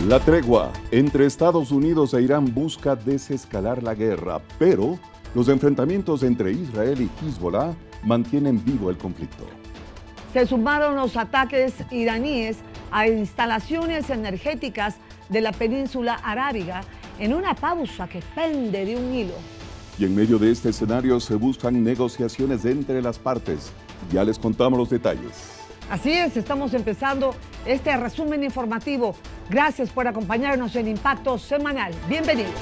La tregua entre Estados Unidos e Irán busca desescalar la guerra, pero los enfrentamientos entre Israel y Hezbollah mantienen vivo el conflicto. Se sumaron los ataques iraníes a instalaciones energéticas de la península arábiga en una pausa que pende de un hilo. Y en medio de este escenario se buscan negociaciones entre las partes. Ya les contamos los detalles. Así es, estamos empezando este resumen informativo. Gracias por acompañarnos en Impacto Semanal. Bienvenidos.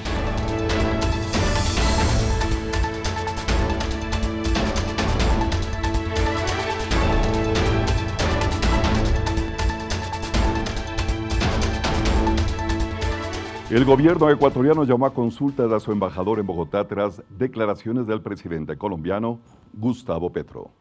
El gobierno ecuatoriano llamó a consultas a su embajador en Bogotá tras declaraciones del presidente colombiano, Gustavo Petro.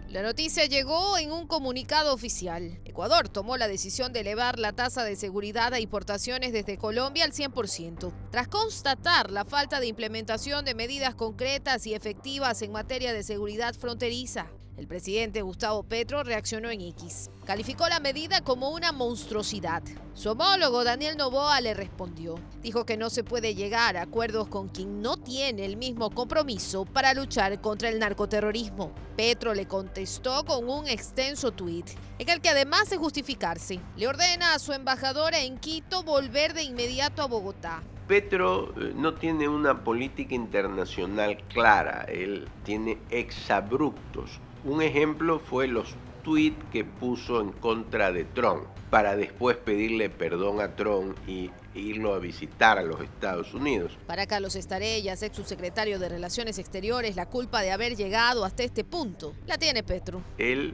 La noticia llegó en un comunicado oficial. Ecuador tomó la decisión de elevar la tasa de seguridad a importaciones desde Colombia al 100%, tras constatar la falta de implementación de medidas concretas y efectivas en materia de seguridad fronteriza. El presidente Gustavo Petro reaccionó en X. Calificó la medida como una monstruosidad. Su homólogo Daniel Noboa le respondió. Dijo que no se puede llegar a acuerdos con quien no tiene el mismo compromiso para luchar contra el narcoterrorismo. Petro le contestó con un extenso tuit, en el que además de justificarse, le ordena a su embajadora en Quito volver de inmediato a Bogotá. Petro no tiene una política internacional clara, él tiene exabruptos. Un ejemplo fue los tweets que puso en contra de Trump, para después pedirle perdón a Trump y irlo a visitar a los Estados Unidos. Para Carlos Estarellas, ex subsecretario de Relaciones Exteriores, la culpa de haber llegado hasta este punto la tiene Petro. Él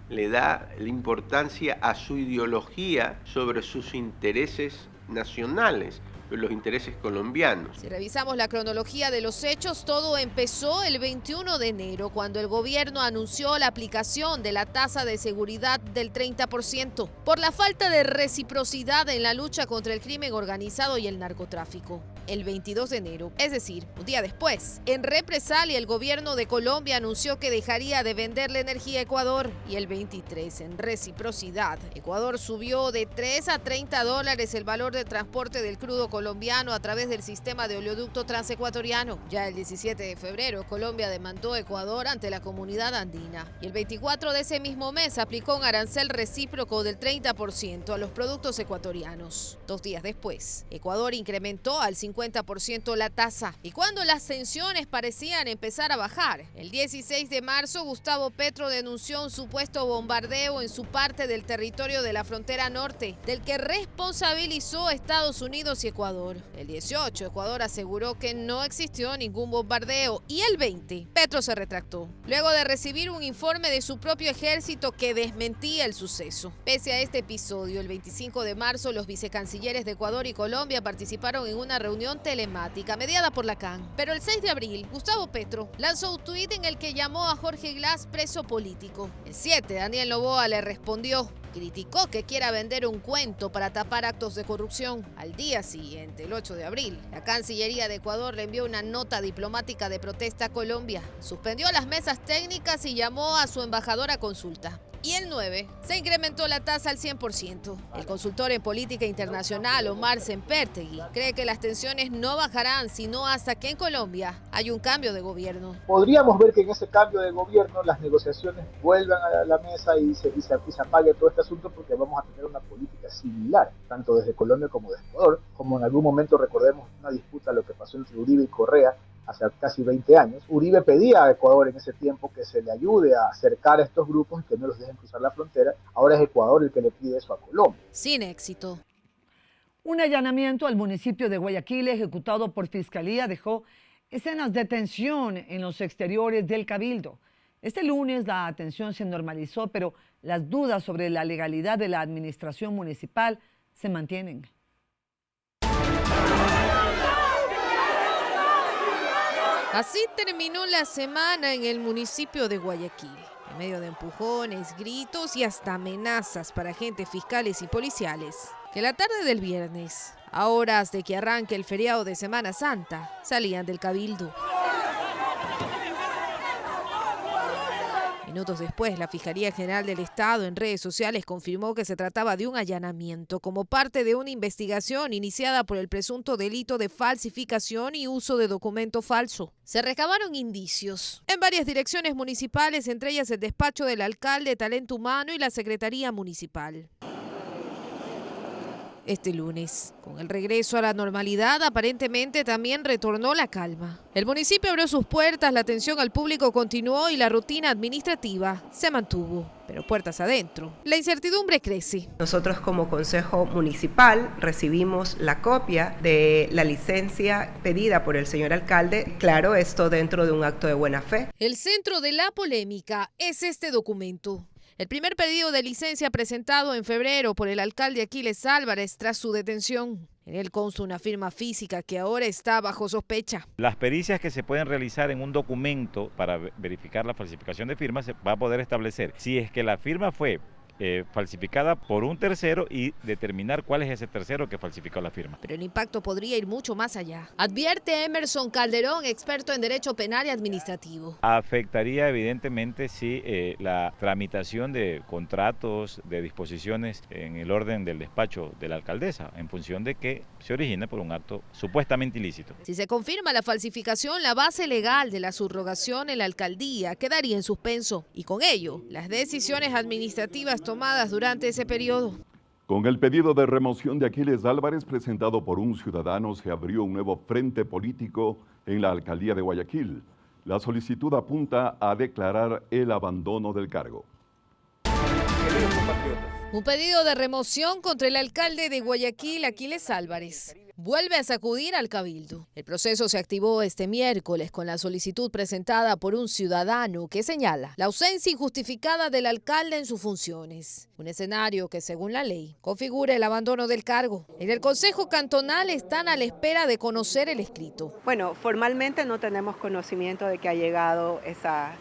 le da la importancia a su ideología sobre sus intereses nacionales, los intereses colombianos. Si revisamos la cronología de los hechos, todo empezó el 21 de enero, cuando el gobierno anunció la aplicación de la tasa de seguridad del 30%, por la falta de reciprocidad en la lucha contra el crimen organizado y el narcotráfico. El 22 de enero, es decir, un día después, en represalia el gobierno de Colombia anunció que dejaría de venderle energía a Ecuador, y el 23, en reciprocidad, Ecuador subió de 3 a 30 dólares el valor de transporte del crudo colombiano a través del sistema de oleoducto transecuatoriano. Ya el 17 de febrero, Colombia demandó a Ecuador ante la comunidad andina, y el 24 de ese mismo mes aplicó un arancel recíproco del 30% a los productos ecuatorianos. 2 días después, Ecuador incrementó al 50% la tasa, y cuando las tensiones parecían empezar a bajar, el 16 de marzo Gustavo Petro denunció un supuesto bombardeo en su parte del territorio de la frontera norte, del que responsabilizó a Estados Unidos y Ecuador. El 18, Ecuador aseguró que no existió ningún bombardeo, y el 20, Petro se retractó, luego de recibir un informe de su propio ejército que desmentía el suceso. Pese a este episodio, el 25 de marzo los vicecancilleres de Ecuador y Colombia participaron en una reunión telemática mediada por la CAN. Pero el 6 de abril, Gustavo Petro lanzó un tuit en el que llamó a Jorge Glass preso político. El 7, Daniel Noboa le respondió. Criticó que quiera vender un cuento para tapar actos de corrupción. Al día siguiente, el 8 de abril, la Cancillería de Ecuador le envió una nota diplomática de protesta a Colombia. Suspendió las mesas técnicas y llamó a su embajador a consulta. Y el 9, se incrementó la tasa al 100%. El consultor en política internacional, Omar Sempertegui, cree que las tensiones no bajarán sino hasta que en Colombia hay un cambio de gobierno. Podríamos ver que en ese cambio de gobierno las negociaciones vuelvan a la mesa y se apague todo este asunto, porque vamos a tener una política similar, tanto desde Colombia como desde Ecuador, como en algún momento recordemos una disputa, lo que pasó entre Uribe y Correa, hace casi 20 años. Uribe pedía a Ecuador en ese tiempo que se le ayude a acercar a estos grupos y que no los dejen cruzar la frontera. Ahora es Ecuador el que le pide eso a Colombia. Sin éxito. Un allanamiento al municipio de Guayaquil ejecutado por Fiscalía dejó escenas de tensión en los exteriores del Cabildo. Este lunes la atención se normalizó, pero las dudas sobre la legalidad de la administración municipal se mantienen. Así terminó la semana en el municipio de Guayaquil, en medio de empujones, gritos y hasta amenazas para agentes fiscales y policiales, que la tarde del viernes, a horas de que arranque el feriado de Semana Santa, salían del Cabildo. Minutos después, la Fiscalía General del Estado en redes sociales confirmó que se trataba de un allanamiento como parte de una investigación iniciada por el presunto delito de falsificación y uso de documento falso. Se recabaron indicios en varias direcciones municipales, entre ellas el despacho del alcalde, Talento Humano y la Secretaría Municipal. Este lunes, con el regreso a la normalidad, aparentemente también retornó la calma. El municipio abrió sus puertas, la atención al público continuó y la rutina administrativa se mantuvo, pero puertas adentro. La incertidumbre crece. Nosotros como Consejo Municipal recibimos la copia de la licencia pedida por el señor alcalde. Claro, esto dentro de un acto de buena fe. El centro de la polémica es este documento. El primer pedido de licencia presentado en febrero por el alcalde Aquiles Álvarez tras su detención. En él consta una firma física que ahora está bajo sospecha. Las pericias que se pueden realizar en un documento para verificar la falsificación de firmas se va a poder establecer si es que la firma fue falsificada por un tercero y determinar cuál es ese tercero que falsificó la firma. Pero el impacto podría ir mucho más allá. Advierte Emerson Calderón, experto en Derecho Penal y Administrativo. Afectaría evidentemente si la tramitación de contratos, de disposiciones en el orden del despacho de la alcaldesa, en función de que se origine por un acto supuestamente ilícito. Si se confirma la falsificación, la base legal de la subrogación en la alcaldía quedaría en suspenso y con ello las decisiones administrativas tomadas durante ese periodo. Con el pedido de remoción de Aquiles Álvarez presentado por un ciudadano, se abrió un nuevo frente político en la alcaldía de Guayaquil. La solicitud apunta a declarar el abandono del cargo. Un pedido de remoción contra el alcalde de Guayaquil, Aquiles Álvarez, vuelve a sacudir al Cabildo. El proceso se activó este miércoles con la solicitud presentada por un ciudadano que señala la ausencia injustificada del alcalde en sus funciones. Un escenario que, según la ley, configura el abandono del cargo. En el Consejo Cantonal están a la espera de conocer el escrito. Bueno, formalmente no tenemos conocimiento de que ha llegado esa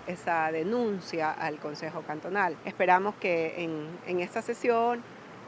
denuncia al Consejo Cantonal. Esperamos que en esta sesión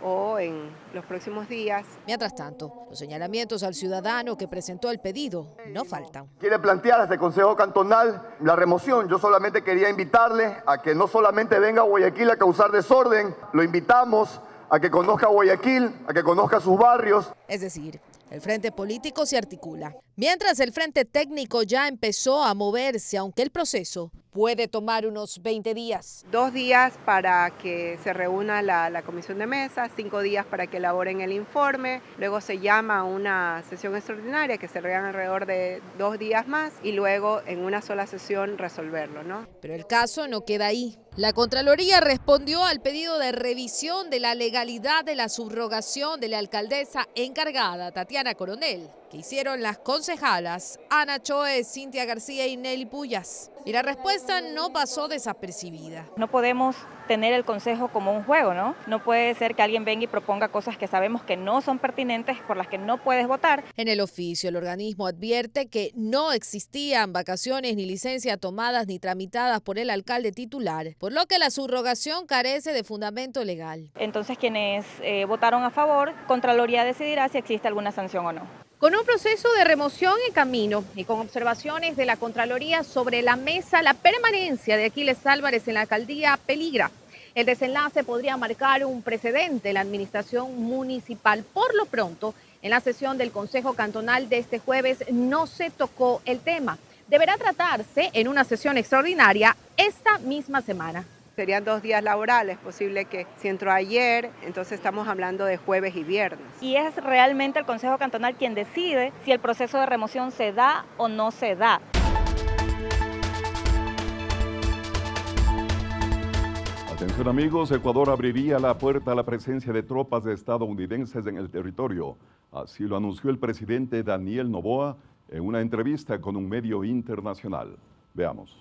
o en los próximos días. Mientras tanto, los señalamientos al ciudadano que presentó el pedido no faltan. Quiere plantear desde el Consejo Cantonal la remoción. Yo solamente quería invitarle a que no solamente venga a Guayaquil a causar desorden, lo invitamos a que conozca Guayaquil, a que conozca sus barrios. Es decir, el frente político se articula, mientras el frente técnico ya empezó a moverse, aunque el proceso puede tomar unos 20 días. 2 días para que se reúna la comisión de mesa, 5 días para que elaboren el informe, luego se llama a una sesión extraordinaria que se reúne alrededor de 2 días más y luego en una sola sesión resolverlo, ¿no? Pero el caso no queda ahí. La Contraloría respondió al pedido de revisión de la legalidad de la subrogación de la alcaldesa encargada, Tatiana Coronel, que hicieron las concejalas Ana Choe, Cintia García y Nelly Puyas. Y la respuesta no pasó desapercibida. No podemos tener el consejo como un juego, ¿no? No puede ser que alguien venga y proponga cosas que sabemos que no son pertinentes, por las que no puedes votar. En el oficio, el organismo advierte que no existían vacaciones ni licencias tomadas ni tramitadas por el alcalde titular, por lo que la subrogación carece de fundamento legal. Entonces, quienes votaron a favor, Contraloría decidirá si existe alguna sanción o no. Con un proceso de remoción en camino y con observaciones de la Contraloría sobre la mesa, la permanencia de Aquiles Álvarez en la alcaldía peligra. El desenlace podría marcar un precedente en la administración municipal. Por lo pronto, en la sesión del Consejo Cantonal de este jueves no se tocó el tema. Deberá tratarse en una sesión extraordinaria esta misma semana. Serían 2 días laborales, posible que si entró ayer, entonces estamos hablando de jueves y viernes. Y es realmente el Consejo Cantonal quien decide si el proceso de remoción se da o no se da. Atención amigos, Ecuador abriría la puerta a la presencia de tropas estadounidenses en el territorio. Así lo anunció el presidente Daniel Noboa en una entrevista con un medio internacional. Veamos.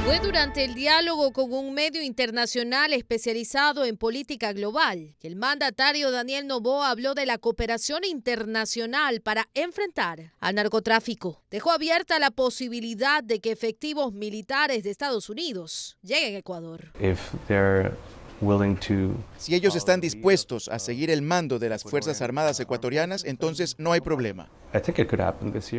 Fue durante el diálogo con un medio internacional especializado en política global que el mandatario Daniel Noboa habló de la cooperación internacional para enfrentar al narcotráfico. Dejó abierta la posibilidad de que efectivos militares de Estados Unidos lleguen a Ecuador. If there Si ellos están dispuestos a seguir el mando de las Fuerzas Armadas ecuatorianas, entonces no hay problema.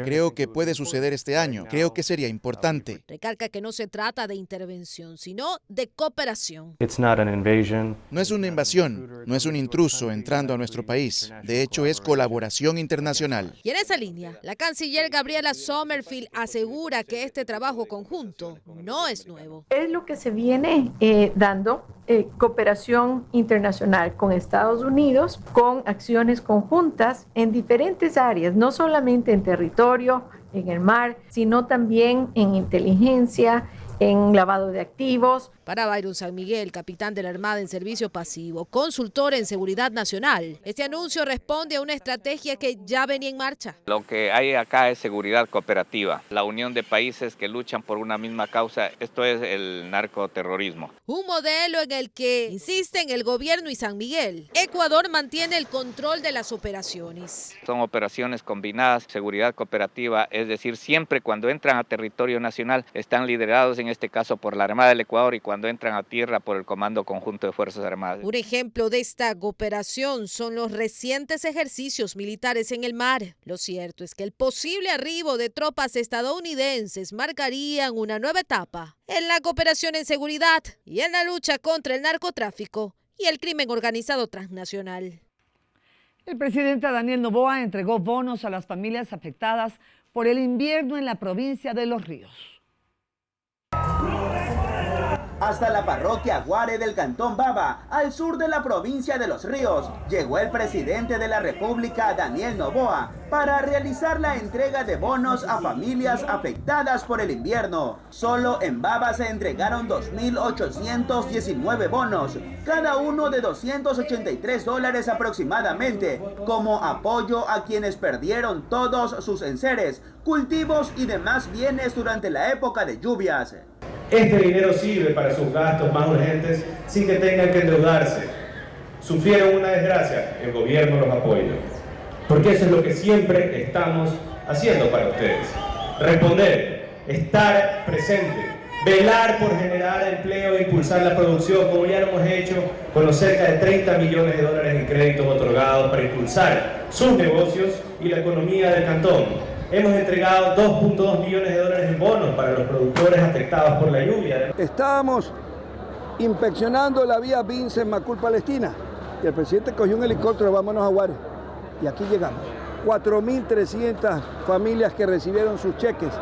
Creo que puede suceder este año. Creo que sería importante. Recalca que no se trata de intervención, sino de cooperación. No es una invasión, no es un intruso entrando a nuestro país. De hecho, es colaboración internacional. Y en esa línea, la canciller Gabriela Sommerfield asegura que este trabajo conjunto no es nuevo. Es lo que se viene dando, cooperación internacional con Estados Unidos, con acciones conjuntas en diferentes áreas, no solamente en territorio, en el mar, sino también en inteligencia, en lavado de activos. Para Byron San Miguel, capitán de la Armada en servicio pasivo, consultor en seguridad nacional, este anuncio responde a una estrategia que ya venía en marcha. Lo que hay acá es seguridad cooperativa, la unión de países que luchan por una misma causa. Esto es el narcoterrorismo. Un modelo en el que insisten el gobierno y San Miguel. Ecuador mantiene el control de las operaciones. Son operaciones combinadas, seguridad cooperativa, es decir, siempre cuando entran a territorio nacional están liderados en este caso por la Armada del Ecuador y cuando entran a tierra por el Comando Conjunto de Fuerzas Armadas. Un ejemplo de esta cooperación son los recientes ejercicios militares en el mar. Lo cierto es que el posible arribo de tropas estadounidenses marcarían una nueva etapa en la cooperación en seguridad y en la lucha contra el narcotráfico y el crimen organizado transnacional. El presidente Daniel Noboa entregó bonos a las familias afectadas por el invierno en la provincia de Los Ríos. Hasta la parroquia Guare del Cantón Baba, al sur de la provincia de Los Ríos, llegó el presidente de la República, Daniel Noboa, para realizar la entrega de bonos a familias afectadas por el invierno. Solo en Baba se entregaron 2.819 bonos, cada uno de $283 aproximadamente, como apoyo a quienes perdieron todos sus enseres, cultivos y demás bienes durante la época de lluvias. Este dinero sirve para sus gastos más urgentes sin que tengan que endeudarse. Sufrieron una desgracia, el gobierno los apoya. Porque eso es lo que siempre estamos haciendo para ustedes. Responder, estar presente, velar por generar empleo e impulsar la producción, como ya lo hemos hecho con los cerca de $30 millones en créditos otorgados para impulsar sus negocios y la economía del cantón. Hemos entregado $2.2 millones en bonos para los productores afectados por la lluvia. Estábamos inspeccionando la vía Vincent-Macul-Palestina y el presidente cogió un helicóptero, vámonos a Guare, y aquí llegamos. 4.300 familias que recibieron sus cheques,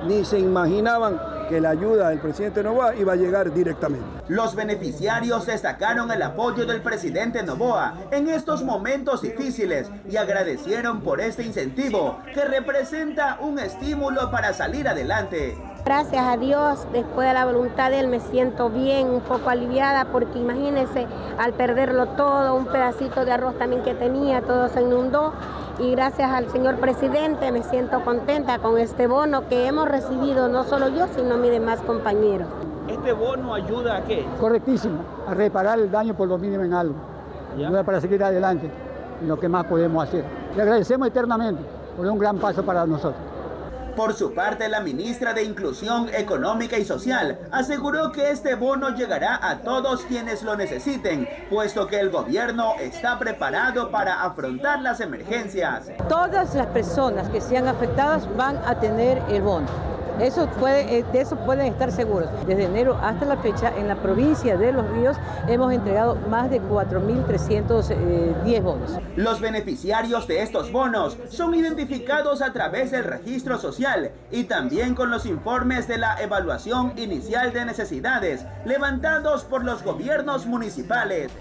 ni se imaginaban que la ayuda del presidente Noboa iba a llegar directamente. Los beneficiarios destacaron el apoyo del presidente Noboa en estos momentos difíciles y agradecieron por este incentivo que representa un estímulo para salir adelante. Gracias a Dios, después de la voluntad de Él me siento bien, un poco aliviada, porque imagínense, al perderlo todo, un pedacito de arroz también que tenía, todo se inundó. Y gracias al señor presidente me siento contenta con este bono que hemos recibido, no solo yo, sino mis demás compañeros. ¿Este bono ayuda a qué? Correctísimo, a reparar el daño por lo mínimo en algo. Ayuda para seguir adelante en lo que más podemos hacer. Le agradecemos eternamente, por un gran paso para nosotros. Por su parte, la ministra de Inclusión Económica y Social aseguró que este bono llegará a todos quienes lo necesiten, puesto que el gobierno está preparado para afrontar las emergencias. Todas las personas que sean afectadas van a tener el bono. De eso pueden estar seguros. Desde enero hasta la fecha, en la provincia de Los Ríos, hemos entregado más de 4.310 bonos. Los beneficiarios de estos bonos son identificados a través del registro social y también con los informes de la evaluación inicial de necesidades levantados por los gobiernos municipales.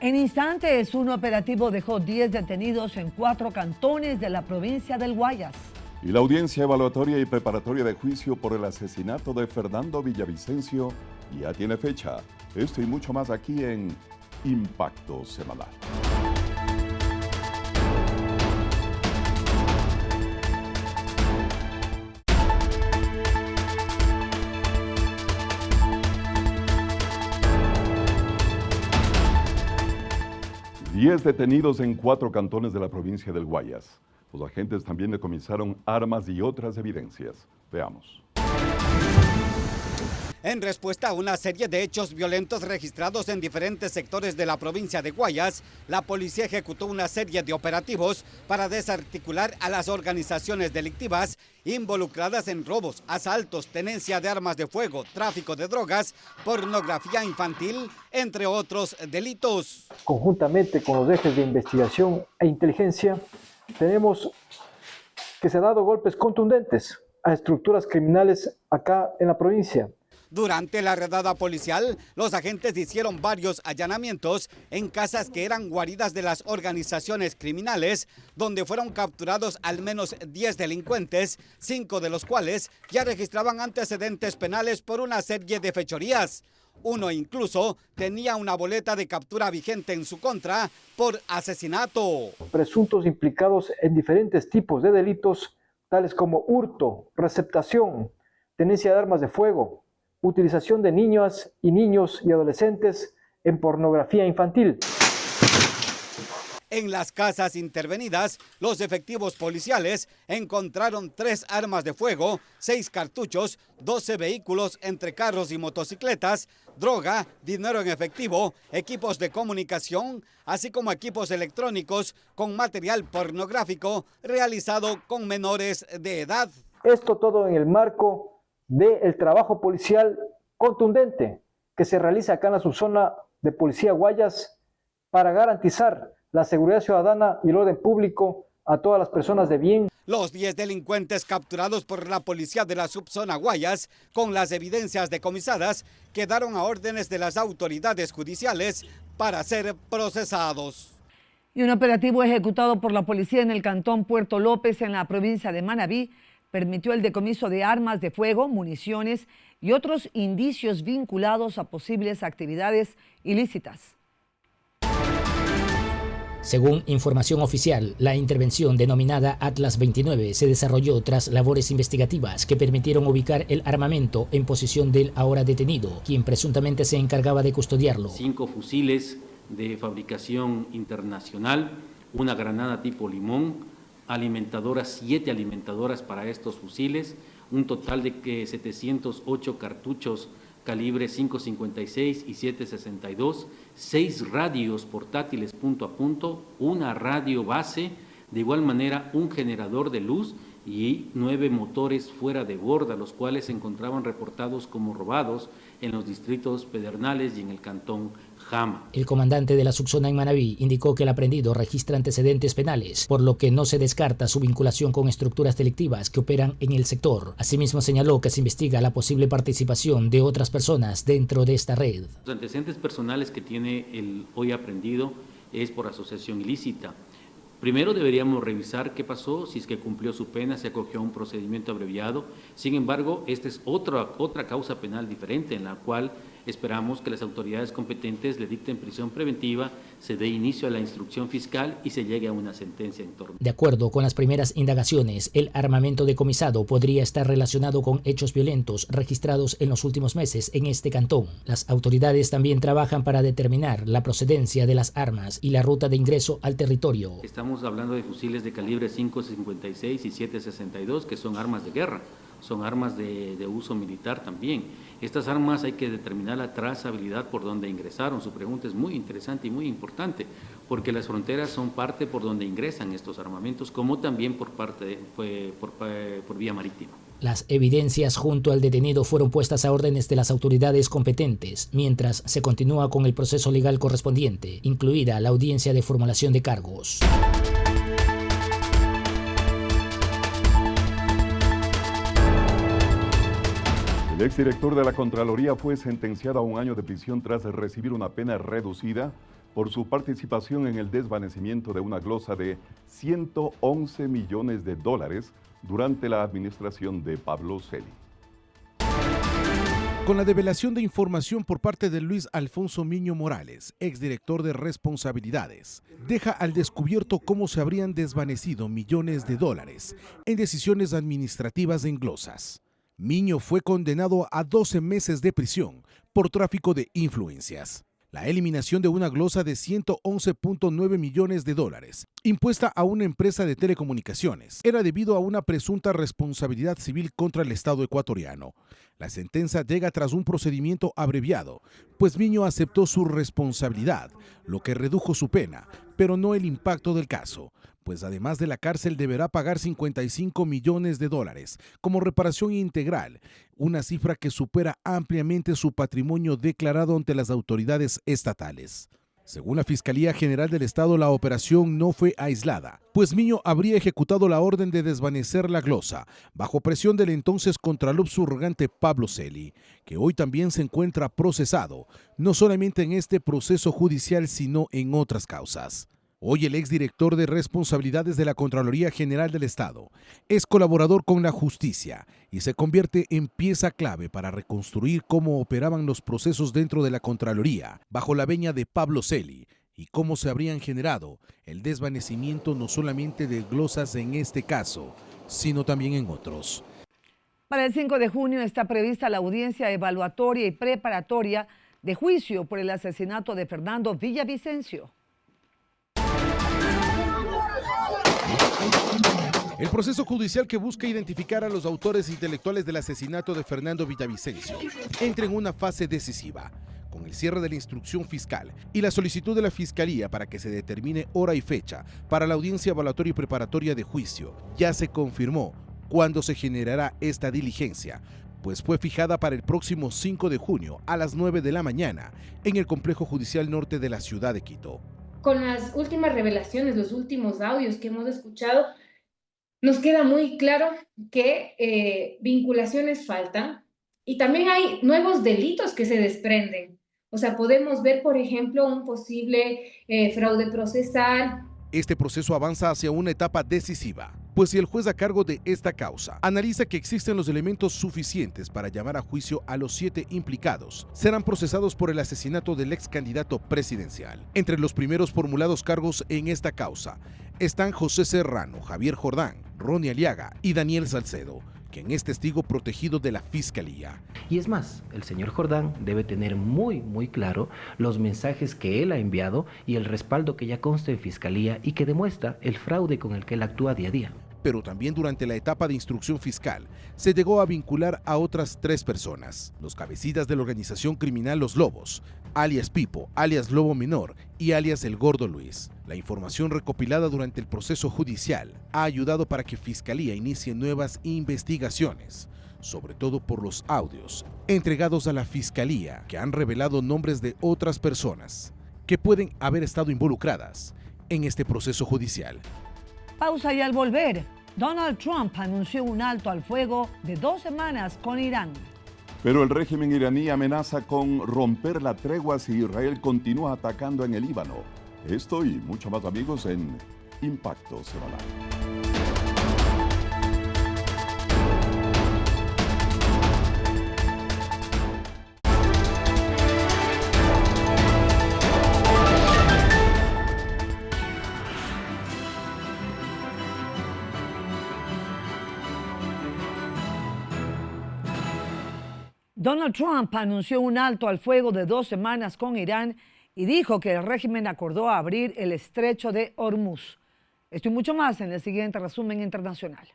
En instantes, un operativo dejó 10 detenidos en 4 cantones de la provincia del Guayas. Y la audiencia evaluatoria y preparatoria de juicio por el asesinato de Fernando Villavicencio ya tiene fecha. Esto y mucho más aquí en Impacto Semanal. Diez detenidos en 4 cantones de la provincia del Guayas. Los agentes también decomisaron armas y otras evidencias. Veamos. En respuesta a una serie de hechos violentos registrados en diferentes sectores de la provincia de Guayas, la policía ejecutó una serie de operativos para desarticular a las organizaciones delictivas involucradas en robos, asaltos, tenencia de armas de fuego, tráfico de drogas, pornografía infantil, entre otros delitos. Conjuntamente con los ejes de investigación e inteligencia, tenemos que se han dado golpes contundentes a estructuras criminales acá en la provincia. Durante la redada policial, los agentes hicieron varios allanamientos en casas que eran guaridas de las organizaciones criminales, donde fueron capturados al menos 10 delincuentes, 5 de los cuales ya registraban antecedentes penales por una serie de fechorías. Uno incluso tenía una boleta de captura vigente en su contra por asesinato. Presuntos implicados en diferentes tipos de delitos, tales como hurto, receptación, tenencia de armas de fuego, utilización de niñas y niños y adolescentes en pornografía infantil. En las casas intervenidas, los efectivos policiales encontraron 3 armas de fuego, 6 cartuchos, 12 vehículos entre carros y motocicletas, droga, dinero en efectivo, equipos de comunicación, así como equipos electrónicos con material pornográfico realizado con menores de edad. Esto todo en el marco del trabajo policial contundente que se realiza acá en la subzona de Policía Guayas para garantizar la seguridad ciudadana y el orden público a todas las personas de bien. Los 10 delincuentes capturados por la policía de la subzona Guayas, con las evidencias decomisadas, quedaron a órdenes de las autoridades judiciales para ser procesados. Y un operativo ejecutado por la policía en el cantón Puerto López, en la provincia de Manabí, permitió el decomiso de armas de fuego, municiones y otros indicios vinculados a posibles actividades ilícitas. Según información oficial, la intervención denominada Atlas 29 se desarrolló tras labores investigativas que permitieron ubicar el armamento en posesión del ahora detenido, quien presuntamente se encargaba de custodiarlo. 5 fusiles de fabricación internacional, una granada tipo limón, 7 alimentadoras para estos fusiles, un total de 708 cartuchos calibre 5.56 y 7.62, 6 radios portátiles punto a punto, una radio base, de igual manera un generador de luz y 9 motores fuera de borda, los cuales se encontraban reportados como robados en los distritos Pedernales y en el cantón Jama. El comandante de la subzona en Manabí indicó que el aprehendido registra antecedentes penales, por lo que no se descarta su vinculación con estructuras delictivas que operan en el sector. Asimismo, señaló que se investiga la posible participación de otras personas dentro de esta red. Los antecedentes personales que tiene el hoy aprehendido es por asociación ilícita. Primero deberíamos revisar qué pasó, si es que cumplió su pena, se acogió a un procedimiento abreviado. Sin embargo, esta es otra causa penal diferente en la cual esperamos que las autoridades competentes le dicten prisión preventiva, se dé inicio a la instrucción fiscal y se llegue a una sentencia en torno. De acuerdo con las primeras indagaciones, el armamento decomisado podría estar relacionado con hechos violentos registrados en los últimos meses en este cantón. Las autoridades también trabajan para determinar la procedencia de las armas y la ruta de ingreso al territorio. Estamos hablando de fusiles de calibre 5.56 y 7.62, que son armas de guerra, son armas de uso militar también. Estas armas hay que determinar la trazabilidad por donde ingresaron. Su pregunta es muy interesante y muy importante, porque las fronteras son parte por donde ingresan estos armamentos, como también por vía marítima. Las evidencias junto al detenido fueron puestas a órdenes de las autoridades competentes, mientras se continúa con el proceso legal correspondiente, incluida la audiencia de formulación de cargos. El exdirector de la Contraloría fue sentenciado a 1 año de prisión tras recibir una pena reducida por su participación en el desvanecimiento de una glosa de $111 millones durante la administración de Pablo Celi. Con la develación de información por parte de Luis Alfonso Miño Morales, exdirector de Responsabilidades, deja al descubierto cómo se habrían desvanecido millones de dólares en decisiones administrativas en glosas. Miño fue condenado a 12 meses de prisión por tráfico de influencias. La eliminación de una glosa de 111.9 millones de dólares, impuesta a una empresa de telecomunicaciones, era debido a una presunta responsabilidad civil contra el Estado ecuatoriano. La sentencia llega tras un procedimiento abreviado, pues Miño aceptó su responsabilidad, lo que redujo su pena, pero no el impacto del caso, pues además de la cárcel deberá pagar 55 millones de dólares como reparación integral, una cifra que supera ampliamente su patrimonio declarado ante las autoridades estatales. Según la Fiscalía General del Estado, la operación no fue aislada, pues Miño habría ejecutado la orden de desvanecer la glosa, bajo presión del entonces contralor subrogante Pablo Celi, que hoy también se encuentra procesado, no solamente en este proceso judicial, sino en otras causas. Hoy el exdirector de responsabilidades de la Contraloría General del Estado es colaborador con la justicia y se convierte en pieza clave para reconstruir cómo operaban los procesos dentro de la Contraloría bajo la veña de Pablo Celi y cómo se habrían generado el desvanecimiento no solamente de glosas en este caso, sino también en otros. Para el 5 de junio está prevista la audiencia evaluatoria y preparatoria de juicio por el asesinato de Fernando Villavicencio. El proceso judicial que busca identificar a los autores intelectuales del asesinato de Fernando Villavicencio entra en una fase decisiva, con el cierre de la instrucción fiscal y la solicitud de la Fiscalía para que se determine hora y fecha para la audiencia evaluatoria y preparatoria de juicio. Ya se confirmó cuándo se generará esta diligencia, pues fue fijada para el próximo 5 de junio a las 9 de la mañana en el Complejo Judicial Norte de la ciudad de Quito. Con las últimas revelaciones, los últimos audios que hemos escuchado, nos queda muy claro que vinculaciones faltan y también hay nuevos delitos que se desprenden. O sea, podemos ver, por ejemplo, un posible fraude procesal. Este proceso avanza hacia una etapa decisiva, pues si el juez a cargo de esta causa analiza que existen los elementos suficientes para llamar a juicio a los 7 implicados, serán procesados por el asesinato del ex candidato presidencial. Entre los primeros formulados cargos en esta causa están José Serrano, Javier Jordán, Ronnie Aliaga y Daniel Salcedo, quien es testigo protegido de la Fiscalía. Y es más, el señor Jordán debe tener muy claro los mensajes que él ha enviado y el respaldo que ya consta en Fiscalía y que demuestra el fraude con el que él actúa día a día. Pero también durante la etapa de instrucción fiscal se llegó a vincular a otras 3 personas, los cabecillas de la organización criminal Los Lobos, alias Pipo, alias Lobo Menor y alias El Gordo Luis. La información recopilada durante el proceso judicial ha ayudado para que Fiscalía inicie nuevas investigaciones, sobre todo por los audios entregados a la Fiscalía que han revelado nombres de otras personas que pueden haber estado involucradas en este proceso judicial. Pausa y al volver, Donald Trump anunció un alto al fuego de 2 semanas con Irán. Pero el régimen iraní amenaza con romper la tregua si Israel continúa atacando en el Líbano. Esto y mucho más, amigos, en Impacto Semanal. Donald Trump anunció un alto al fuego de 2 semanas con Irán y dijo que el régimen acordó abrir el estrecho de Hormuz. Esto y mucho más en el siguiente resumen internacional.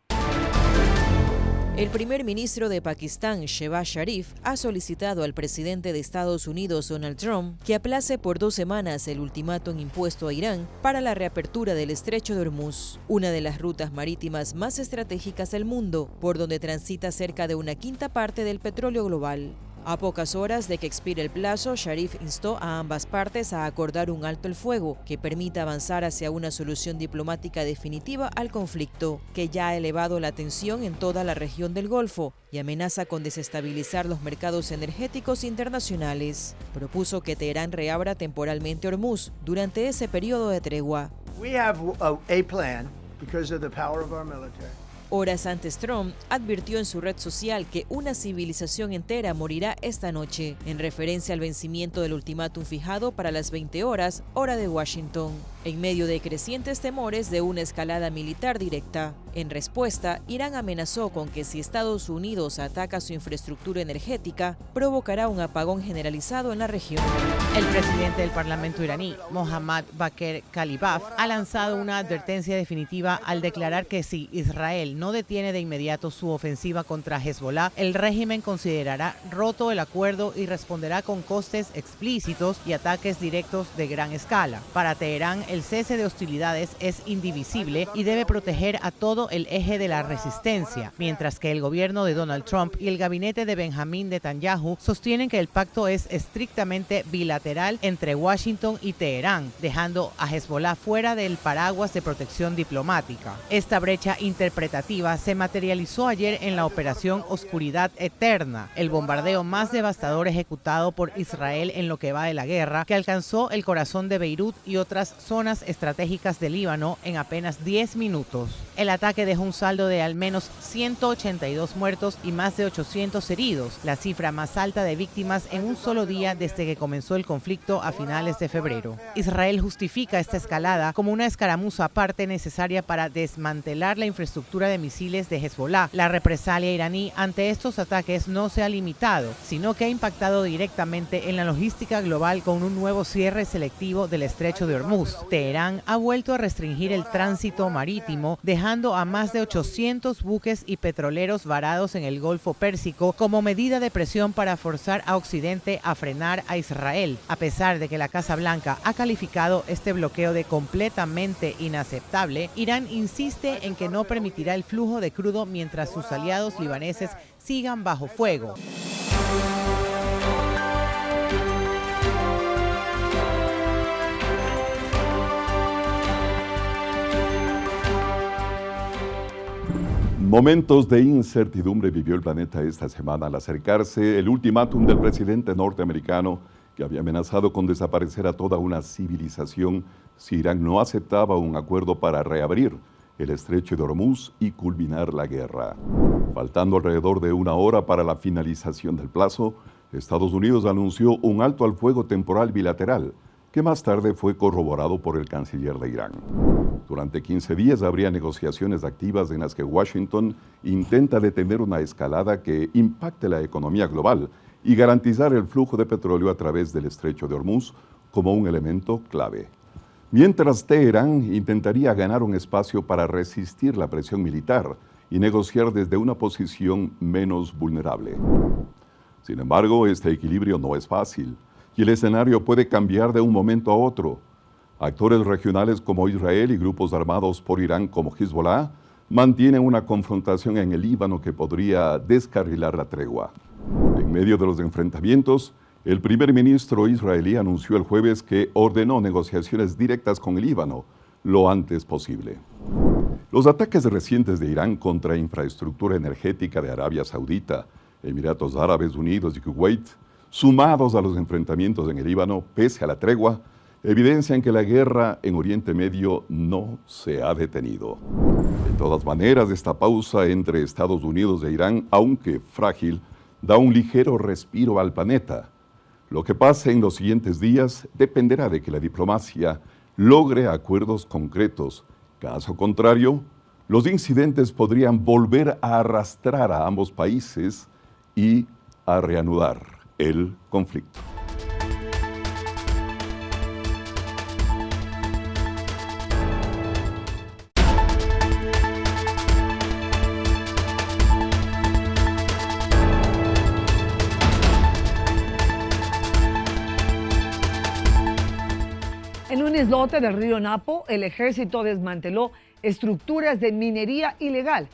El primer ministro de Pakistán, Shehbaz Sharif, ha solicitado al presidente de Estados Unidos, Donald Trump, que aplace por 2 semanas el ultimátum impuesto a Irán para la reapertura del estrecho de Hormuz, una de las rutas marítimas más estratégicas del mundo, por donde transita cerca de 1/5 parte del petróleo global. A pocas horas de que expire el plazo, Sharif instó a ambas partes a acordar un alto el fuego que permita avanzar hacia una solución diplomática definitiva al conflicto, que ya ha elevado la tensión en toda la región del Golfo y amenaza con desestabilizar los mercados energéticos internacionales. Propuso que Teherán reabra temporalmente Hormuz durante ese periodo de tregua. We have a plan because of the power of our military. Horas antes, Trump advirtió en su red social que una civilización entera morirá esta noche, en referencia al vencimiento del ultimátum fijado para las 20 horas, hora de Washington, en medio de crecientes temores de una escalada militar directa. En respuesta, Irán amenazó con que si Estados Unidos ataca su infraestructura energética, provocará un apagón generalizado en la región. El presidente del Parlamento iraní, Mohammad Bagher Khalibaf, ha lanzado una advertencia definitiva al declarar que si Israel no detiene de inmediato su ofensiva contra Hezbollah, el régimen considerará roto el acuerdo y responderá con costes explícitos y ataques directos de gran escala. Para Teherán, el cese de hostilidades es indivisible y debe proteger a todo el eje de la resistencia, mientras que el gobierno de Donald Trump y el gabinete de Benjamín Netanyahu sostienen que el pacto es estrictamente bilateral entre Washington y Teherán, dejando a Hezbollah fuera del paraguas de protección diplomática. Esta brecha interpretativa se materializó ayer en la operación Oscuridad Eterna, el bombardeo más devastador ejecutado por Israel en lo que va de la guerra, que alcanzó el corazón de Beirut y otras zonas estratégicas de Líbano en apenas 10 minutos. El ataque dejó un saldo de al menos 182 muertos y más de 800 heridos, la cifra más alta de víctimas en un solo día desde que comenzó el conflicto a finales de febrero. Israel justifica esta escalada como una escaramuza aparte necesaria para desmantelar la infraestructura de misiles de Hezbollah. La represalia iraní ante estos ataques no se ha limitado, sino que ha impactado directamente en la logística global con un nuevo cierre selectivo del estrecho de Hormuz. Teherán ha vuelto a restringir el tránsito marítimo, dejando a más de 800 buques y petroleros varados en el Golfo Pérsico como medida de presión para forzar a Occidente a frenar a Israel, a pesar de que la Casa Blanca ha calificado este bloqueo de completamente inaceptable. Irán insiste en que no permitirá el flujo de crudo mientras sus aliados libaneses sigan bajo fuego. Momentos de incertidumbre vivió el planeta esta semana al acercarse el ultimátum del presidente norteamericano que había amenazado con desaparecer a toda una civilización si Irán no aceptaba un acuerdo para reabrir el estrecho de Hormuz y culminar la guerra. Faltando alrededor de una hora para la finalización del plazo, Estados Unidos anunció un alto al fuego temporal bilateral, que más tarde fue corroborado por el canciller de Irán. Durante 15 días habría negociaciones activas en las que Washington intenta detener una escalada que impacte la economía global y garantizar el flujo de petróleo a través del estrecho de Hormuz como un elemento clave. Mientras Teherán intentaría ganar un espacio para resistir la presión militar y negociar desde una posición menos vulnerable. Sin embargo, este equilibrio no es fácil y el escenario puede cambiar de un momento a otro. Actores regionales como Israel y grupos armados por Irán como Hezbollah mantienen una confrontación en el Líbano que podría descarrilar la tregua. En medio de los enfrentamientos, el primer ministro israelí anunció el jueves que ordenó negociaciones directas con el Líbano lo antes posible. Los ataques recientes de Irán contra infraestructura energética de Arabia Saudita, Emiratos Árabes Unidos y Kuwait, sumados a los enfrentamientos en el Líbano, pese a la tregua, evidencian que la guerra en Oriente Medio no se ha detenido. De todas maneras, esta pausa entre Estados Unidos e Irán, aunque frágil, da un ligero respiro al planeta. Lo que pase en los siguientes días dependerá de que la diplomacia logre acuerdos concretos. Caso contrario, los incidentes podrían volver a arrastrar a ambos países y a reanudar el conflicto. En un islote del río Napo, el ejército desmanteló estructuras de minería ilegal.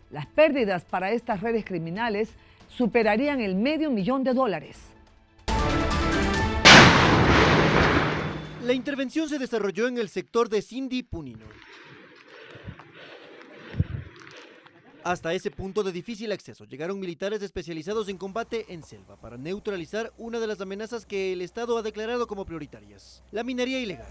Las pérdidas para estas redes criminales superarían el $500,000. La intervención se desarrolló en el sector de Sindhi Punino. Hasta ese punto de difícil acceso llegaron militares especializados en combate en selva para neutralizar una de las amenazas que el Estado ha declarado como prioritarias, la minería ilegal.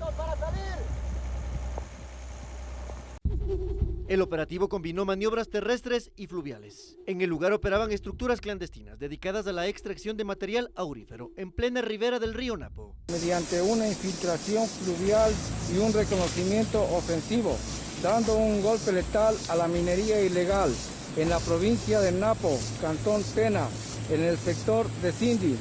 El operativo combinó maniobras terrestres y fluviales. En el lugar operaban estructuras clandestinas dedicadas a la extracción de material aurífero en plena ribera del río Napo. Mediante una infiltración fluvial y un reconocimiento ofensivo dando un golpe letal a la minería ilegal en la provincia de Napo, Cantón Tena, en el sector de Sindhi.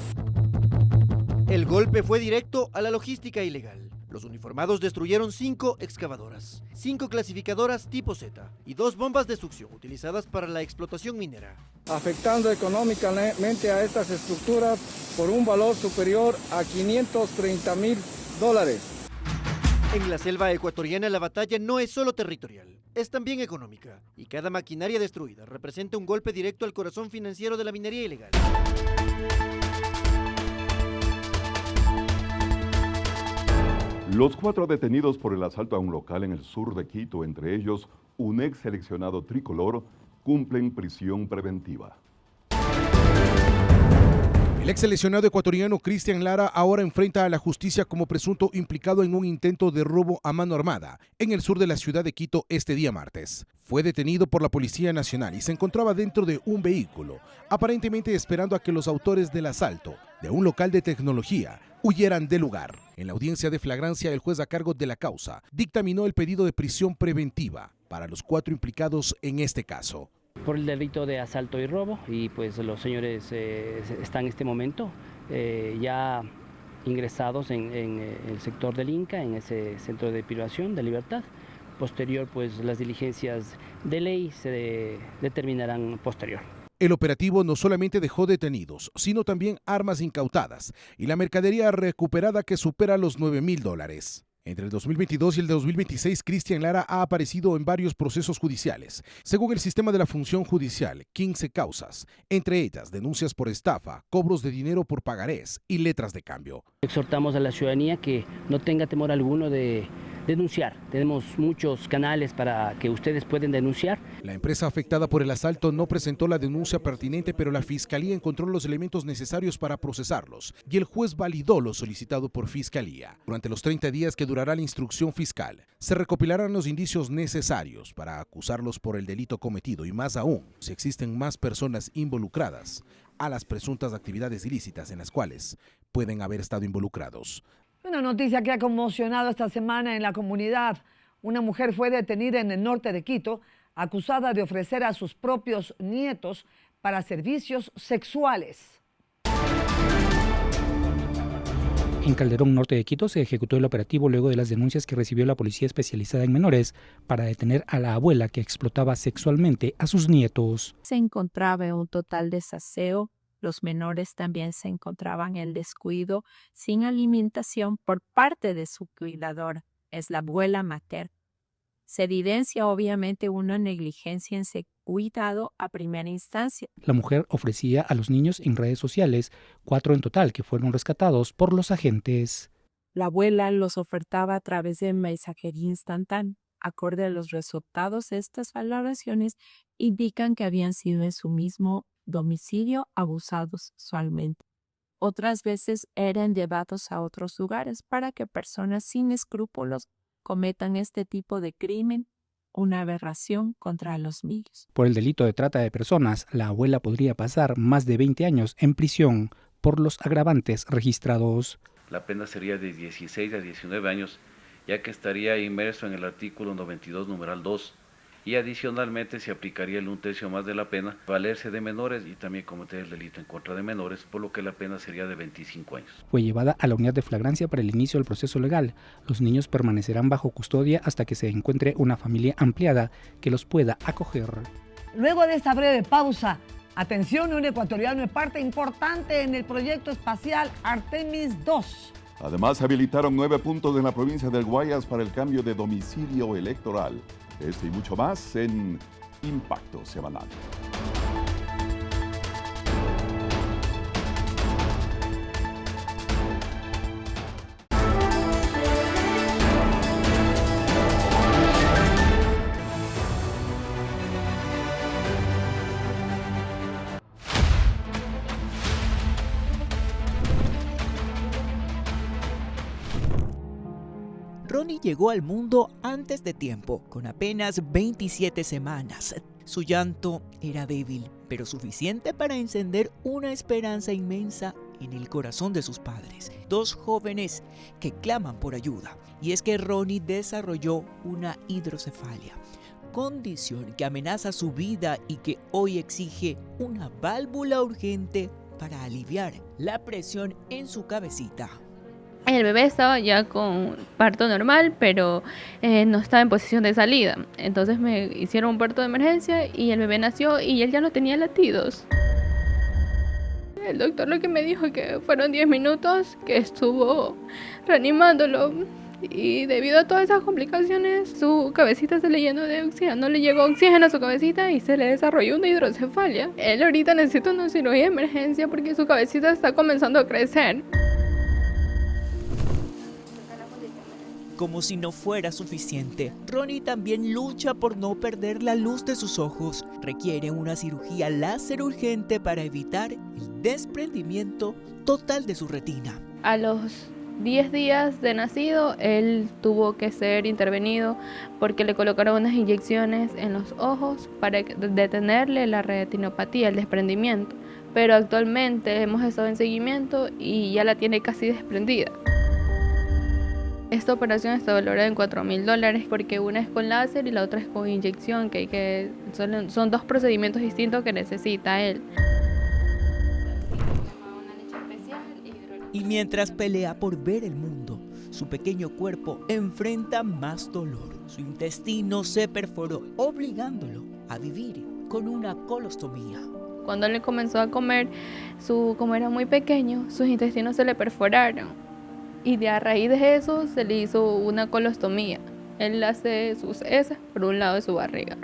El golpe fue directo a la logística ilegal. Los uniformados destruyeron 5 excavadoras, 5 clasificadoras tipo Z y 2 bombas de succión utilizadas para la explotación minera, afectando económicamente a estas estructuras por un valor superior a $530,000. En la selva ecuatoriana la batalla no es solo territorial, es también económica, y cada maquinaria destruida representa un golpe directo al corazón financiero de la minería ilegal. Los 4 detenidos por el asalto a un local en el sur de Quito, entre ellos un ex seleccionado tricolor, cumplen prisión preventiva. El ex seleccionado ecuatoriano Cristian Lara ahora enfrenta a la justicia como presunto implicado en un intento de robo a mano armada en el sur de la ciudad de Quito este día martes. Fue detenido por la Policía Nacional y se encontraba dentro de un vehículo, aparentemente esperando a que los autores del asalto de un local de tecnología huyeran del lugar. En la audiencia de flagrancia, el juez a cargo de la causa dictaminó el pedido de prisión preventiva para los 4 implicados en este caso. Por el delito de asalto y robo, y pues los señores están en este momento ya ingresados en el sector del Inca, en ese centro de privación de libertad. Posterior, pues las diligencias de ley se determinarán posterior. El operativo no solamente dejó detenidos, sino también armas incautadas y la mercadería recuperada que supera los $9,000. Entre el 2022 y el 2026, Cristian Lara ha aparecido en varios procesos judiciales. Según el sistema de la función judicial, 15 causas, entre ellas denuncias por estafa, cobros de dinero por pagarés y letras de cambio. Exhortamos a la ciudadanía que no tenga temor alguno de denunciar. Tenemos muchos canales para que ustedes puedan denunciar. La empresa afectada por el asalto no presentó la denuncia pertinente, pero la Fiscalía encontró los elementos necesarios para procesarlos y el juez validó lo solicitado por Fiscalía. Durante los 30 días que durará la instrucción fiscal, se recopilarán los indicios necesarios para acusarlos por el delito cometido y más aún, si existen más personas involucradas a las presuntas actividades ilícitas en las cuales pueden haber estado involucrados. Una noticia que ha conmocionado esta semana en la comunidad. Una mujer fue detenida en el norte de Quito, acusada de ofrecer a sus propios nietos para servicios sexuales. En Calderón, norte de Quito, se ejecutó el operativo luego de las denuncias que recibió la Policía Especializada en Menores para detener a la abuela que explotaba sexualmente a sus nietos. Se encontraba en un total desaseo. Los menores también se encontraban en el descuido, sin alimentación por parte de su cuidadora, es la abuela materna. Se evidencia obviamente una negligencia en ese cuidado a primera instancia. La mujer ofrecía a los niños en redes sociales, 4 en total que fueron rescatados por los agentes. La abuela los ofertaba a través de mensajería instantánea. Acorde a los resultados, estas valoraciones indican que habían sido en su mismo domicilio abusados sexualmente. Otras veces eran llevados a otros lugares para que personas sin escrúpulos cometan este tipo de crimen, una aberración contra los niños. Por el delito de trata de personas, la abuela podría pasar más de 20 años en prisión por los agravantes registrados. La pena sería de 16 a 19 años, ya que estaría inmerso en el artículo 92, numeral 2, y adicionalmente se aplicaría el 1/3 más de la pena, valerse de menores y también cometer el delito en contra de menores, por lo que la pena sería de 25 años. Fue llevada a la unidad de flagrancia para el inicio del proceso legal. Los niños permanecerán bajo custodia hasta que se encuentre una familia ampliada que los pueda acoger. Luego de esta breve pausa, atención, un ecuatoriano es parte importante en el proyecto espacial Artemis II. Además, habilitaron 9 puntos en la provincia del Guayas para el cambio de domicilio electoral. Este y mucho más en Impacto Semanal. Ronnie llegó al mundo antes de tiempo, con apenas 27 semanas. Su llanto era débil, pero suficiente para encender una esperanza inmensa en el corazón de sus padres, dos jóvenes que claman por ayuda. Y es que Ronnie desarrolló una hidrocefalia, condición que amenaza su vida y que hoy exige una válvula urgente para aliviar la presión en su cabecita. El bebé estaba ya con parto normal, pero no estaba en posición de salida. Entonces me hicieron un parto de emergencia y el bebé nació y él ya no tenía latidos. El doctor lo que me dijo que fueron 10 minutos que estuvo reanimándolo. Y debido a todas esas complicaciones, su cabecita se le llenó de oxígeno, no le llegó oxígeno a su cabecita y se le desarrolló una hidrocefalia. Él ahorita necesita una cirugía de emergencia porque su cabecita está comenzando a crecer. Como si no fuera suficiente, Ronnie también lucha por no perder la luz de sus ojos. Requiere una cirugía láser urgente para evitar el desprendimiento total de su retina. A los 10 días de nacido, él tuvo que ser intervenido porque le colocaron unas inyecciones en los ojos para detenerle la retinopatía, el desprendimiento. Pero actualmente hemos estado en seguimiento y ya la tiene casi desprendida. Esta operación está valorada en $4,000 porque una es con láser y la otra es con inyección, son dos procedimientos distintos que necesita él. Y mientras pelea por ver el mundo, su pequeño cuerpo enfrenta más dolor. Su intestino se perforó, obligándolo a vivir con una colostomía. Cuando él comenzó a comer, como era muy pequeño, sus intestinos se le perforaron. Y a raíz de eso se le hizo una colostomía. Él hace sus heces por un lado de su barriga.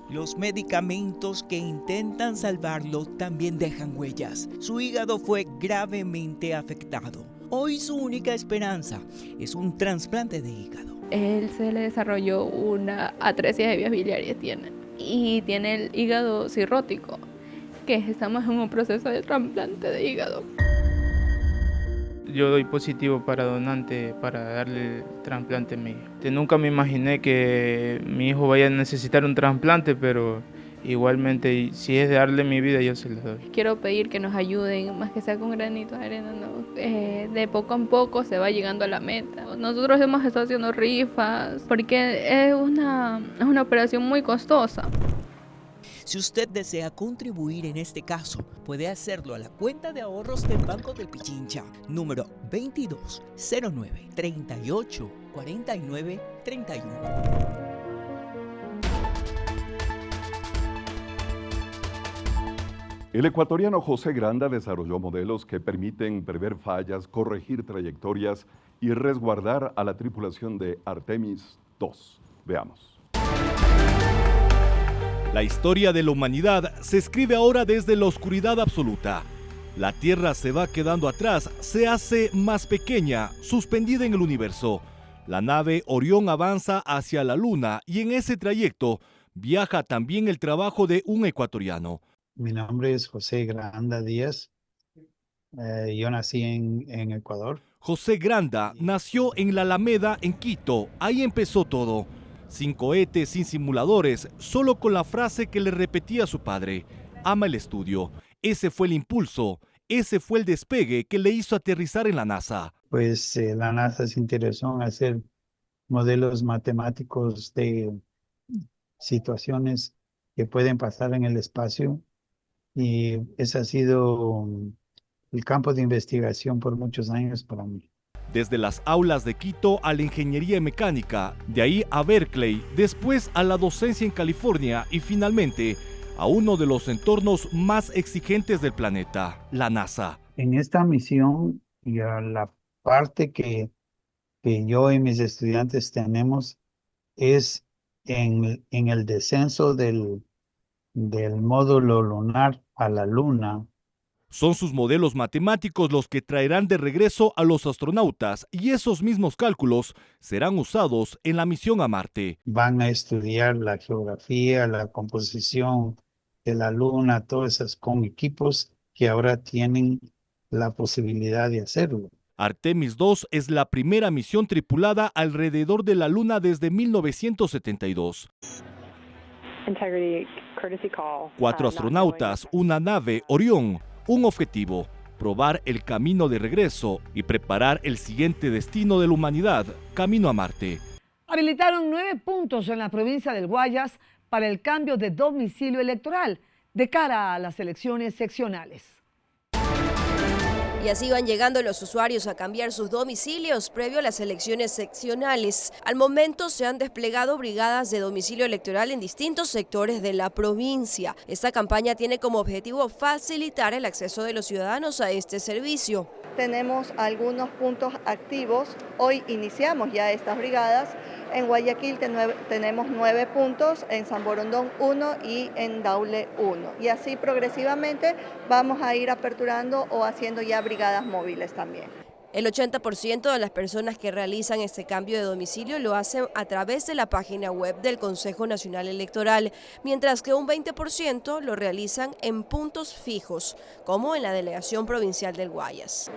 Los medicamentos que intentan salvarlo también dejan huellas. Su hígado fue gravemente afectado. Hoy su única esperanza es un trasplante de hígado. Él se le desarrolló una atresia de vías biliares y tiene el hígado cirrótico, que estamos en un proceso de trasplante de hígado. Yo doy positivo para donante para darle el trasplante a mi hijo. Nunca me imaginé que mi hijo vaya a necesitar un trasplante, pero igualmente si es de darle mi vida yo se lo doy. Quiero pedir que nos ayuden, más que sea con granitos de arena, ¿no? De poco en poco se va llegando a la meta. Nosotros hemos estado haciendo rifas porque es una operación muy costosa. Si usted desea contribuir en este caso, puede hacerlo a la cuenta de ahorros del Banco del Pichincha, número 2209 38 49 31. El ecuatoriano José Granda desarrolló modelos que permiten prever fallas, corregir trayectorias y resguardar a la tripulación de Artemis II. Veamos. La historia de la humanidad se escribe ahora desde la oscuridad absoluta. La Tierra se va quedando atrás, se hace más pequeña, suspendida en el universo. La nave Orión avanza hacia la Luna y en ese trayecto viaja también el trabajo de un ecuatoriano. Mi nombre es José Granda Díaz. Yo nací en Ecuador. José Granda nació en la Alameda, en Quito. Ahí empezó todo. Sin cohetes, sin simuladores, solo con la frase que le repetía a su padre: ama el estudio. Ese fue el impulso, ese fue el despegue que le hizo aterrizar en la NASA. Pues la NASA se interesó en hacer modelos matemáticos de situaciones que pueden pasar en el espacio y ese ha sido el campo de investigación por muchos años para mí. Desde las aulas de Quito a la ingeniería mecánica, de ahí a Berkeley, después a la docencia en California y finalmente a uno de los entornos más exigentes del planeta, la NASA. En esta misión, la parte que yo y mis estudiantes tenemos es en el descenso del módulo lunar a la Luna. Son sus modelos matemáticos los que traerán de regreso a los astronautas y esos mismos cálculos serán usados en la misión a Marte. Van a estudiar la geografía, la composición de la Luna, todas esas con equipos que ahora tienen la posibilidad de hacerlo. Artemis II es la primera misión tripulada alrededor de la Luna desde 1972. 4 astronautas, una nave Orión, un objetivo: probar el camino de regreso y preparar el siguiente destino de la humanidad, camino a Marte. Habilitaron 9 puntos en la provincia del Guayas para el cambio de domicilio electoral de cara a las elecciones seccionales. Y así van llegando los usuarios a cambiar sus domicilios previo a las elecciones seccionales. Al momento se han desplegado brigadas de domicilio electoral en distintos sectores de la provincia. Esta campaña tiene como objetivo facilitar el acceso de los ciudadanos a este servicio. Tenemos algunos puntos activos. Hoy iniciamos ya estas brigadas. En Guayaquil tenemos 9 puntos, en San Borondón 1 y en Daule 1. Y así progresivamente vamos a ir aperturando o haciendo ya brigadas móviles también. El 80% de las personas que realizan este cambio de domicilio lo hacen a través de la página web del Consejo Nacional Electoral, mientras que un 20% lo realizan en puntos fijos, como en la Delegación Provincial del Guayas.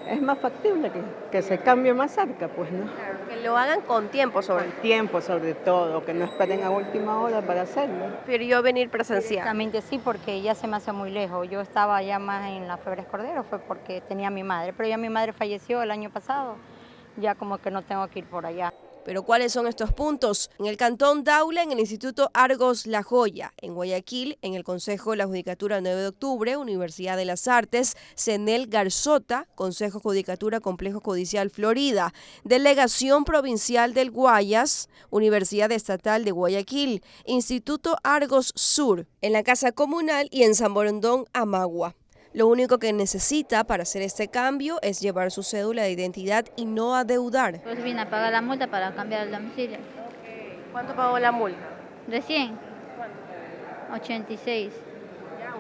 Es más factible que se cambie más cerca, pues, ¿no? Que lo hagan con tiempo sobre todo. Con tiempo sobre todo, que no esperen a última hora para hacerlo. Prefirió venir presencial. Exactamente, sí, porque ya se me hace muy lejos. Yo estaba ya más en la Febres Cordero, fue porque tenía a mi madre, pero ya mi madre falleció el año pasado, ya como que no tengo que ir por allá. Pero ¿cuáles son estos puntos? En el Cantón Daule, en el Instituto Argos La Joya, en Guayaquil, en el Consejo de la Judicatura 9 de Octubre, Universidad de las Artes, CENEL Garzota, Consejo Judicatura Complejo Judicial Florida, Delegación Provincial del Guayas, Universidad Estatal de Guayaquil, Instituto Argos Sur, en la Casa Comunal y en San Borondón, Amagua. Lo único que necesita para hacer este cambio es llevar su cédula de identidad y no adeudar. Pues vine a pagar la multa para cambiar el domicilio. ¿Cuánto pagó la multa? Recién. 86.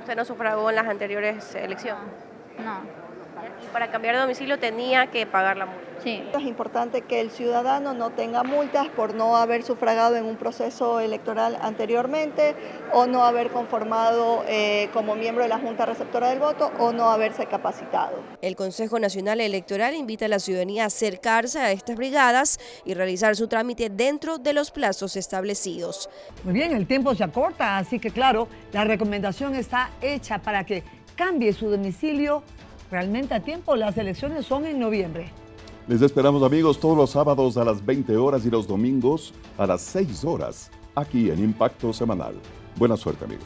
¿Usted no sufragó en las anteriores elecciones? No. Y para cambiar de domicilio tenía que pagar la multa. Sí. Es importante que el ciudadano no tenga multas por no haber sufragado en un proceso electoral anteriormente o no haber conformado como miembro de la Junta Receptora del Voto o no haberse capacitado. El Consejo Nacional Electoral invita a la ciudadanía a acercarse a estas brigadas y realizar su trámite dentro de los plazos establecidos. Muy bien, el tiempo se acorta, así que claro, la recomendación está hecha para que cambie su domicilio realmente a tiempo. Las elecciones son en noviembre. Les esperamos, amigos, todos los sábados a las 20 horas y los domingos a las 6 horas, aquí en Impacto Semanal. Buena suerte, amigos.